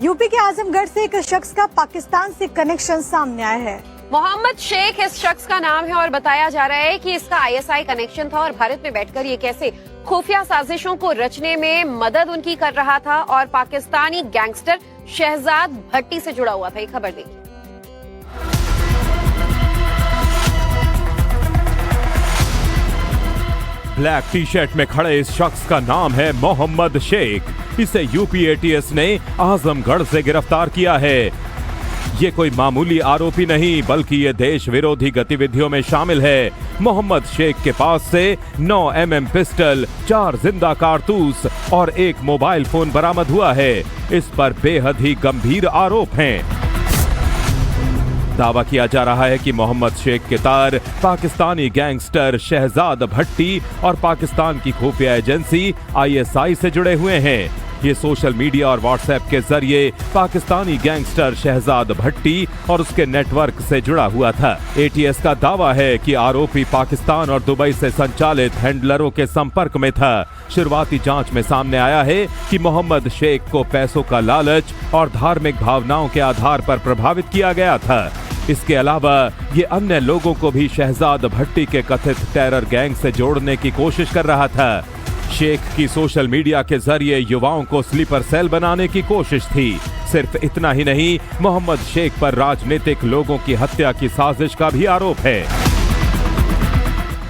UP के आजमगढ़ से एक शख्स का पाकिस्तान से कनेक्शन सामने आया है। मोहम्मद शेख इस शख्स का नाम है और बताया जा रहा है कि इसका आईएसआई कनेक्शन था और भारत में बैठकर ये कैसे खुफिया साजिशों को रचने में मदद उनकी कर रहा था और पाकिस्तानी गैंगस्टर शहजाद भट्टी से जुड़ा हुआ था। ये खबर देखिए। ब्लैक टी शर्ट में खड़े इस शख्स का नाम है मोहम्मद शेख। इसे यूपी एटीएस ने आजमगढ़ से गिरफ्तार किया है। ये कोई मामूली आरोपी नहीं बल्कि ये देश विरोधी गतिविधियों में शामिल है। मोहम्मद शेख के पास से 9 mm पिस्टल, 4 जिंदा कारतूस और 1 मोबाइल फोन बरामद हुआ है। इस पर बेहद ही गंभीर आरोप हैं। दावा किया जा रहा है कि मोहम्मद शेख के तार पाकिस्तानी गैंगस्टर शहजाद भट्टी और पाकिस्तान की खुफिया एजेंसी आईएसआई से जुड़े हुए हैं। ये सोशल मीडिया और व्हाट्सएप के जरिए पाकिस्तानी गैंगस्टर शहजाद भट्टी और उसके नेटवर्क से जुड़ा हुआ था। एटीएस का दावा है कि आरोपी पाकिस्तान और दुबई से संचालित हैंडलरों के संपर्क में था। शुरुआती जांच में सामने आया है कि मोहम्मद शेख को पैसों का लालच और धार्मिक भावनाओं के आधार पर प्रभावित किया गया था। इसके अलावा ये अन्य लोगों को भी शहजाद भट्टी के कथित टेरर गैंग से जोड़ने की कोशिश कर रहा था। शेख की सोशल मीडिया के जरिए युवाओं को स्लीपर सेल बनाने की कोशिश थी। सिर्फ इतना ही नहीं, मोहम्मद शेख पर राजनीतिक लोगों की हत्या की साजिश का भी आरोप है।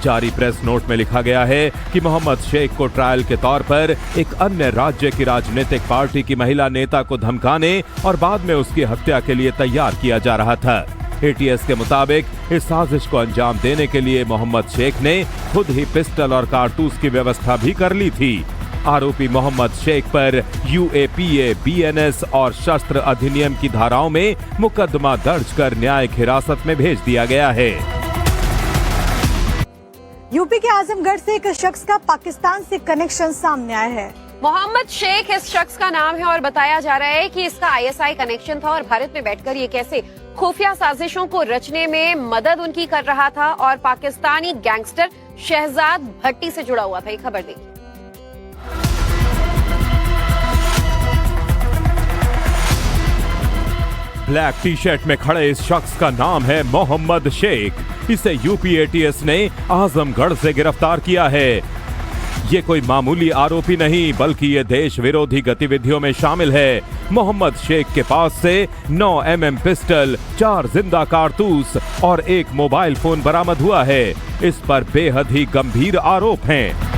जारी प्रेस नोट में लिखा गया है कि मोहम्मद शेख को ट्रायल के तौर पर एक अन्य राज्य की राजनीतिक पार्टी की महिला नेता को धमकाने और बाद में उसकी हत्या के लिए तैयार किया जा रहा था। एटीएस के मुताबिक इस साजिश को अंजाम देने के लिए मोहम्मद शेख ने खुद ही पिस्टल और कारतूस की व्यवस्था भी कर ली थी। आरोपी मोहम्मद शेख पर यूएपीए, बीएनएस और शस्त्र अधिनियम की धाराओं में मुकदमा दर्ज कर न्यायिक हिरासत में भेज दिया गया है। यूपी के आजमगढ़ से एक शख्स का पाकिस्तान से कनेक्शन सामने आया है। मोहम्मद शेख इस शख्स का नाम है और बताया जा रहा है कि इसका आईएसआई कनेक्शन था और भारत में बैठकर ये कैसे खुफिया साजिशों को रचने में मदद उनकी कर रहा था और पाकिस्तानी गैंगस्टर शहजाद भट्टी से जुड़ा हुआ था। ये खबर देखिए। ब्लैक टी शर्ट में खड़े इस शख्स का नाम है मोहम्मद शेख। इसे यूपी एटीएस ने आजमगढ़ से गिरफ्तार किया है। ये कोई मामूली आरोपी नहीं बल्कि ये देश विरोधी गतिविधियों में शामिल है। मोहम्मद शेख के पास से 9 mm पिस्टल, 4 जिंदा कारतूस और 1 मोबाइल फोन बरामद हुआ है। इस पर बेहद ही गंभीर आरोप हैं।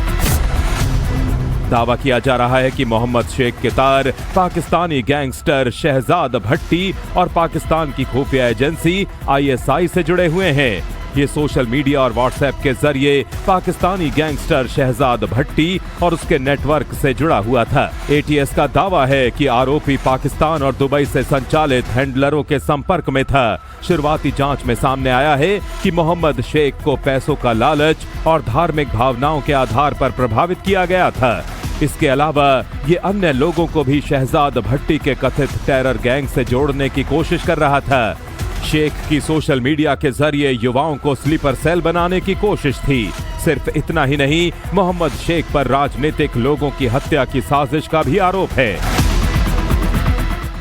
दावा किया जा रहा है कि मोहम्मद शेख के तार पाकिस्तानी गैंगस्टर शहजाद भट्टी और पाकिस्तान की खुफिया एजेंसी आईएसआई से जुड़े हुए हैं। ये सोशल मीडिया और व्हाट्सएप के जरिए पाकिस्तानी गैंगस्टर शहजाद भट्टी और उसके नेटवर्क से जुड़ा हुआ था। एटीएस का दावा है कि आरोपी पाकिस्तान और दुबई से संचालित हैंडलरों के संपर्क में था। शुरुआती जांच में सामने आया है कि मोहम्मद शेख को पैसों का लालच और धार्मिक भावनाओं के आधार पर प्रभावित किया गया था। इसके अलावा ये अन्य लोगों को भी शहजाद भट्टी के कथित टेरर गैंग से जोड़ने की कोशिश कर रहा था। शेख की सोशल मीडिया के जरिए युवाओं को स्लीपर सेल बनाने की कोशिश थी। सिर्फ इतना ही नहीं, मोहम्मद शेख पर राजनीतिक लोगों की हत्या की साजिश का भी आरोप है।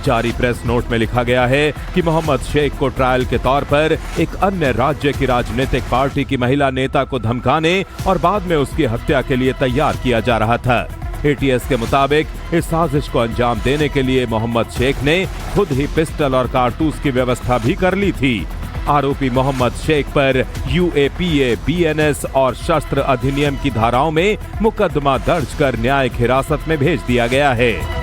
जारी प्रेस नोट में लिखा गया है कि मोहम्मद शेख को ट्रायल के तौर पर एक अन्य राज्य की राजनीतिक पार्टी की महिला नेता को धमकाने और बाद में उसकी हत्या के लिए तैयार किया जा रहा था। एटीएस के मुताबिक इस साजिश को अंजाम देने के लिए मोहम्मद शेख ने खुद ही पिस्टल और कारतूस की व्यवस्था भी कर ली थी। आरोपी मोहम्मद शेख पर यूएपीए, बीएनएस और शस्त्र अधिनियम की धाराओं में मुकदमा दर्ज कर न्यायिक हिरासत में भेज दिया गया है।